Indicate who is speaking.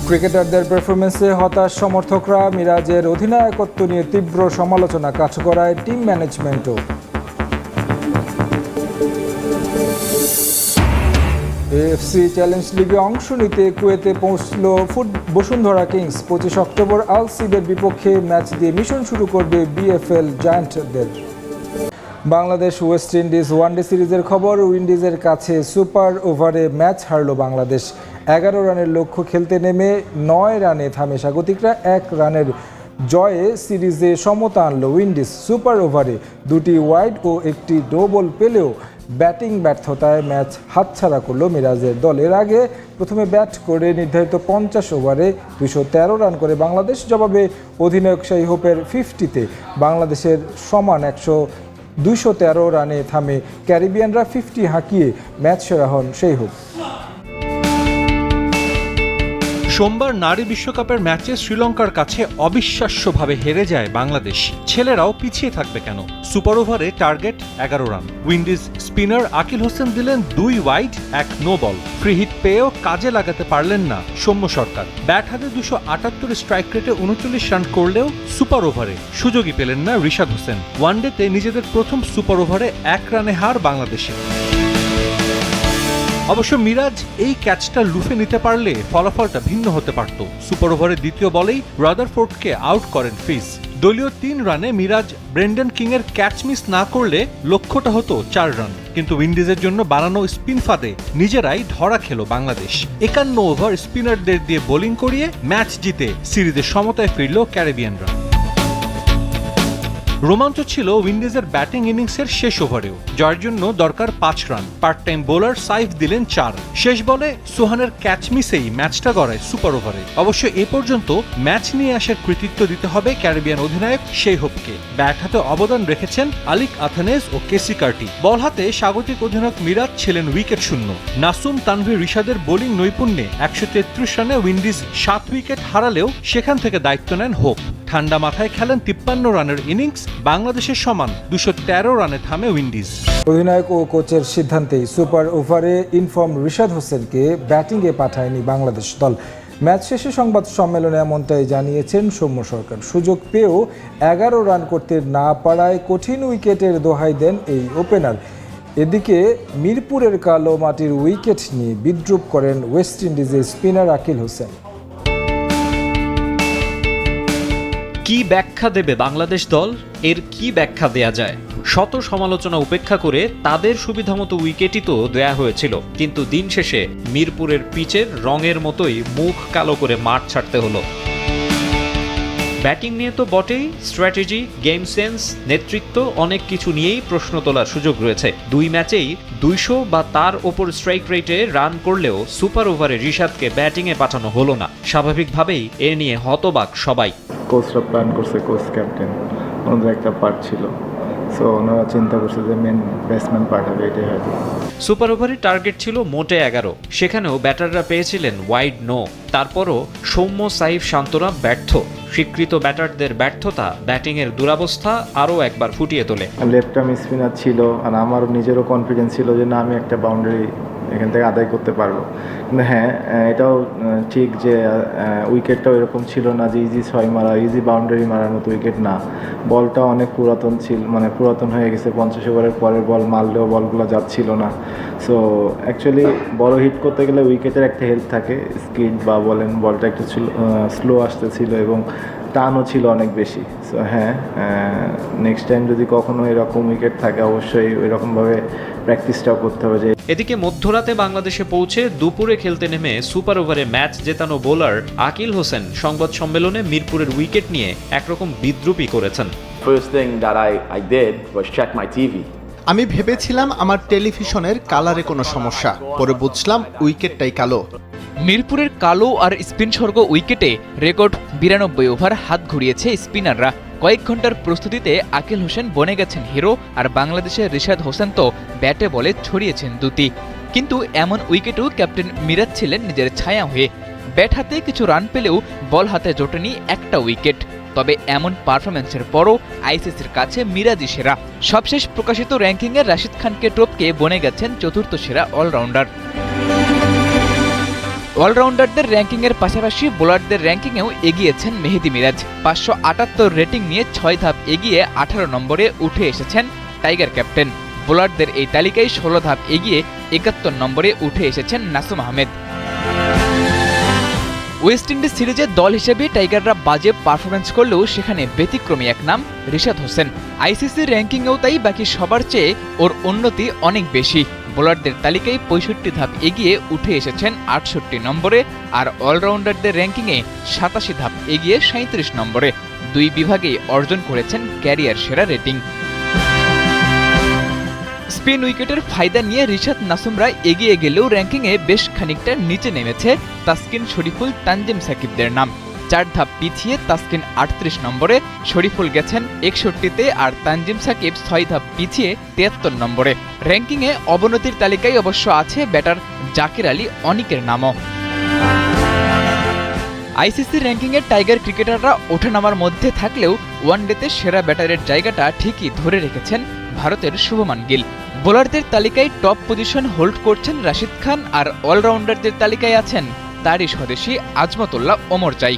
Speaker 1: ক্রিকেটারদের পারফরমেন্সে হতাশ সমর্থকরা। মিরাজের অধিনায়কত্ব নিয়ে তীব্র সমালোচনা কাঠগড়ায় টিম ম্যানেজমেন্টও। এএফসি চ্যালেঞ্জ লিগে অংশ নিতে কুয়েতে পৌঁছল বসুন্ধরা কিংস। 25 অক্টোবর আল সিডের বিপক্ষে ম্যাচ দিয়ে মিশন শুরু করবে BFL জায়ান্টদের। Bangladesh West Indies one day সিরিজের খবর। উইন্ডিজের কাছে সুপার ওভারে ম্যাচ হারল বাংলাদেশ। 11 রানের লক্ষ্য খেলতে নেমে 9 রানে থামে স্বাগতিকরা। 1 রানের জয়ে সিরিজে সমতা আনল উইন্ডিজ। সুপার ওভারে 2টি ওয়াইড ও 1টি নো বল পেলেও ব্যাটিং ব্যর্থতায় ম্যাচ হাতছাড়া করল মিরাজের দল। এর আগে প্রথমে ব্যাট করে নির্ধারিত 50 ওভারে 213 রান করে বাংলাদেশ। জবাবে অধিনায়ক শাই হোপের 50-তে বাংলাদেশের সমান 213 রানে থামে ক্যারিবিয়ানরা। 50 হাঁকিয়ে ম্যাচ সেরা হন শাই হোপ।
Speaker 2: সোমবার নারী বিশ্বকাপের ম্যাচে শ্রীলঙ্কার কাছে অবিশ্বাস্যভাবে হেরে যায় বাংলাদেশ। ছেলেরাও পিছিয়ে থাকবে কেন? সুপার ওভারে target 11 run. Windies spinner Akeal Hosein দিলেন 2 wide 1 no ball. Free hit পেয়েও কাজে লাগাতে পারলেন না সৌম্য সরকার। ব্যাট হাতে 278 স্ট্রাইক রেটে 39 রান করলেও সুপার ওভারে সুযোগই পেলেন না রিশাদ হোসেন। ওয়ানডেতে নিজেদের প্রথম সুপার ওভারে 1 রানে হার বাংলাদেশের। অবশ্য মিরাজ এই ক্যাচটা লুফে নিতে পারলে ফলাফলটা ভিন্ন হতে পারত। সুপার ওভারের দ্বিতীয় বলেই রাদারফোর্ডকে আউট করেন ফিজ। দলীয় 3 রানে মিরাজ ব্রেন্ডন কিং এর ক্যাচ মিস না করলে লক্ষ্যটা হতো 4 রান। কিন্তু উইন্ডিজের জন্য বানানো স্পিন ফাঁদে নিজেরাই ধরা খেল বাংলাদেশ। 51 ওভার স্পিনারদের দিয়ে বোলিং করিয়ে ম্যাচ জিতে সিরিজের সমতায় ফিরল ক্যারিবিয়ানরা। রোমাঞ্চ ছিল উইন্ডিজের ব্যাটিং ইনিংসের শেষ ওভারেও। জয়ের জন্য দরকার 5 run. Part time bowler Saif দিলেন 4। শেষ বলে সোহানের ক্যাচ মিসেই ম্যাচটা গড়ায় সুপার ওভারে। অবশ্য এ পর্যন্ত ম্যাচ নিয়ে আসার কৃতিত্ব দিতে হবে ক্যারিবিয়ান অধিনায়ক শাই হোপকে। ব্যাট হাতে অবদান রেখেছেন আলিক আথানেজ ও কেসি কার্টি। বল হাতে স্বাগতিক অধিনায়ক মিরাজ ছিলেন উইকেট শূন্য। নাসুম তানভীর রিশাদের বোলিং নৈপুণ্যে 133 রানে উইন্ডিজ 7 উইকেট হারালেও সেখান থেকে দায়িত্ব নেন হোপ। ঠান্ডা মাথায় খেলেন 53 রানের ইনিংস। বাংলাদেশের সমান 213 রানে থামে উইন্ডিজ।
Speaker 1: অধিনায়ক ও কোচের সিদ্ধান্তেই সুপার ওভারে ইনফর্ম রিশাদ হোসেনকে ব্যাটিংয়ে পাঠায়নি বাংলাদেশ দল। ম্যাচ শেষে সংবাদ সম্মেলনে এমনটাই জানিয়েছেন সৌম্য সরকার। সুযোগ পেয়েও 11 রান করতে না পারায় কঠিন উইকেটের দোহাই দেন এই ওপেনার। এদিকে মিরপুরের কালো মাটির উইকেট নিয়ে বিদ্রূপ করেন ওয়েস্ট ইন্ডিজের স্পিনার আকিল হোসেন।
Speaker 3: কি ব্যাখ্যা দেবে বাংলাদেশ দল? এর কি ব্যাখ্যা দেয়া যায়? শত সমালোচনা উপেক্ষা করে তাদের সুবিধামতো উইকেটই তো দেয়া হয়েছিল। কিন্তু দিন শেষে মিরপুরের পিচের রঙের মতোই মুখ কালো করে মাঠ ছাড়তে হলো। ব্যাটিং নিয়ে তো বটেই, স্ট্র্যাটেজি, গেম সেন্স, নেতৃত্ব অনেক কিছু নিয়েই প্রশ্ন তোলার সুযোগ রয়েছে। 2 ম্যাচেই 200 বা তার ওপর স্ট্রাইক রেটে রান করলেও সুপার ওভারে রিশাদকে ব্যাটিংয়ে পাঠানো হলো না। স্বাভাবিকভাবেই এ নিয়ে হতবাক সবাই।
Speaker 4: কোচরা প্ল্যান করছে, কোচ ক্যাপ্টেন ওনাদের একটা পার্ট ছিল, সো ওনারা চিন্তা করছে যে মেন ব্যাটসম্যান পাঠাবে, এটাই হয়তো।
Speaker 3: সুপার ওভারের টার্গেট ছিল মোটে 11, সেখানেও ব্যাটাররা পেয়েছিলেন ওয়াইড নো। তারপরও সৌম্য, সাইফ, শান্তরা ব্যর্থ। স্বীকৃত ব্যাটারদের ব্যর্থতা ব্যাটিংয়ের দুরবস্থা আরও একবার ফুটিয়ে তোলে।
Speaker 4: লেফট আর্ম স্পিনার ছিল, আর আমারও নিজেরও কনফিডেন্স ছিল যে না, আমি একটা বাউন্ডারি এখান থেকে আদায় করতে পারবো। কিন্তু হ্যাঁ, এটাও ঠিক যে উইকেটটাও এরকম ছিল না যে ইজি 6 মারা, ইজি বাউন্ডারি মারার মতো উইকেট না। বলটা অনেক পুরাতন ছিল, মানে পুরাতন হয়ে গেছে। 50 ওভারের পরের বল মারলেও বলগুলো যাচ্ছিল না। সো অ্যাকচুয়ালি বড় হিট করতে গেলে উইকেটের একটা হেল্প থাকে, স্কিড বা বলেন, বলটা একটু স্লো আসতেছিল এবং টানও ছিল অনেক বেশি। সো হ্যাঁ, নেক্সট টাইম যদি কখনো এরকম উইকেট থাকে অবশ্যই ওইরকমভাবে প্র্যাকটিসটাও করতে হবে। যে
Speaker 3: এদিকে মধ্যরাতে বাংলাদেশে পৌঁছে দুপুরে খেলতে নেমে সুপার ওভারে ম্যাচ জেতানো বোলার আকিল হোসেন সংবাদ সম্মেলনে মিরপুরের উইকেট নিয়ে একরকম বিদ্রূপই করেছেন।
Speaker 5: First thing that I did was check my TV.
Speaker 6: আমি ভেবেছিলাম আমার টেলিভিশনের কালারে কোনো সমস্যা, পরে বুঝলাম উইকেটটাই কালো।
Speaker 7: মিরপুরের কালো আর স্পিন স্বর্গ উইকেটে রেকর্ড 92 ওভার হাত ঘুরিয়েছে স্পিনাররা। কয়েক ঘন্টার প্রস্তুতিতে আকিল হোসেন বনে গেছেন হিরো, আর বাংলাদেশের রিশাদ হোসেন তো ব্যাটে বলে ছড়িয়েছেন দুটি। কিন্তু এমন উইকেটেও ক্যাপ্টেন মিরাজ ছিলেন নিজের ছায়া হয়ে। ব্যাট হাতে কিছু রান পেলেও বল হাতে জোটেনি একটা উইকেট। তবে এমন পারফরম্যান্সের পরও আইসিসির কাছে মিরাজই সেরা। সবশেষ প্রকাশিত র্যাঙ্কিংয়ে রাশিদ খানকে টপকে বনে গেছেন চতুর্থ সেরা অলরাউন্ডার। অলরাউন্ডারদের র্যাঙ্কিংয়ের পাশাপাশি বোলারদের র্যাঙ্কিংয়েও এগিয়েছেন মেহেদী মিরাজ। 578 রেটিং নিয়ে 6 ধাপ এগিয়ে 18 নম্বরে উঠে এসেছেন টাইগার ক্যাপ্টেন। বোলারদের এই তালিকায় 16 ধাপ এগিয়ে 71 নম্বরে উঠে এসেছেন নাসুম আহমেদ। ওয়েস্ট ইন্ডিজ সিরিজে দল হিসেবে টাইগাররা বাজে পারফরম্যান্স করলেও সেখানে ব্যতিক্রমী এক নাম রিশাদ হোসেন। আইসিসি র্যাঙ্কিংয়েও তাই বাকি সবার চেয়ে ওর উন্নতি অনেক বেশি। বোলারদের তালিকায় 65 ধাপ এগিয়ে উঠে এসেছেন 68 নম্বরে, আর অলরাউন্ডারদের র্যাঙ্কিংয়ে 87 ধাপ এগিয়ে 37 নম্বরে। দুই বিভাগেই অর্জন করেছেন ক্যারিয়ার সেরা রেটিং। স্পিন উইকেটের ফায়দা নিয়ে রিশাদ নাসুমরা এগিয়ে গেলেও র্যাঙ্কিংয়ে বেশ খানিকটা নিচে নেমেছে তাসকিন, শরীফুল, তানজিম সাকিবদের নাম। 4 ধাপ পিছিয়ে তাসকিন 38 নম্বরে, শরীফুল গেছেন 61-তে, আর তানজিম সাকিব 6 ধাপ পিছিয়ে 73 নম্বরে। র্যাঙ্কিংয়ে অবনতির তালিকায় অবশ্য আছে ব্যাটার জাকির আলী অনিকের নামও। আইসিসি র্যাঙ্কিংয়ে টাইগার ক্রিকেটাররা ওঠানামার মধ্যে থাকলেও ওয়ানডেতে সেরা ব্যাটারের জায়গাটা ঠিকই ধরে রেখেছেন ভারতের শুভমান গিল। বোলারদের তালিকায় টপ পজিশন হোল্ড করছেন রাশিদ খান, আর অলরাউন্ডারদের তালিকায় আছেন তারই স্বদেশী আজমতুল্লাহ ওমরজাই।